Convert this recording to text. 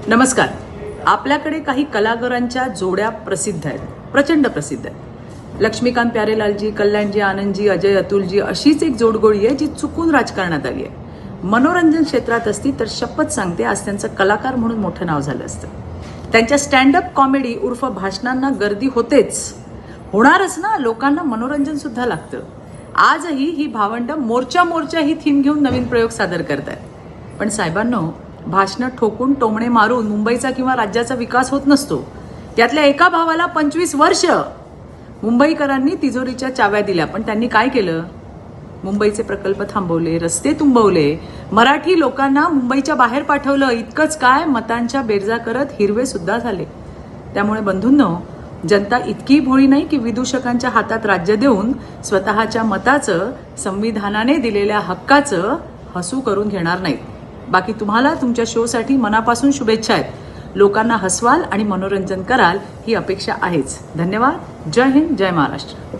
नमस्कार. आपल्याकडे काही कलाकारांच्या जोड्या प्रसिद्ध आहेत, प्रचंड प्रसिद्ध आहेत. लक्ष्मीकांत प्यारेलालजी, कल्याणजी, आनंदजी, अजय अतुलजी अशीच एक जोडगोळी आहे जी चुकून राजकारणात आली आहे. मनोरंजन क्षेत्रात असती तर शपथ सांगते आज त्यांचं कलाकार म्हणून मोठं नाव झालं असतं. त्यांच्या स्टँडअप कॉमेडी उर्फ भाषणांना गर्दी होतेच, होणारच ना. लोकांना मनोरंजन सुद्धा लागतं. आजही ही भावंड मोर्चा ही थीम घेऊन नवीन प्रयोग सादर करतात. पण साहेबांनो, भाषणं ठोकून टोमणे मारून मुंबईचा किंवा राज्याचा विकास होत नसतो. त्यातल्या एका भावाला 25 वर्ष मुंबईकरांनी तिजोरीच्या चाव्या दिल्या, पण त्यांनी काय केलं? मुंबईचे प्रकल्प थांबवले, रस्ते तुंबवले, मराठी लोकांना मुंबईच्या बाहेर पाठवलं. इतकंच काय, मतांच्या बेरजा करत हिरवे सुद्धा झाले. त्यामुळे बंधूंनो, जनता इतकी भोळी नाही की विदूषकांच्या हातात राज्य देऊन स्वतःच्या मताचं, संविधानाने दिलेल्या हक्काचं हसू करून घेणार नाहीत. बाकी तुम्हाला तुमच्या शोसाठी मनापासून शुभेच्छा आहेत. लोकांना हसवाल आणि मनोरंजन कराल ही अपेक्षा आहेच. धन्यवाद. जय हिंद, जय महाराष्ट्र.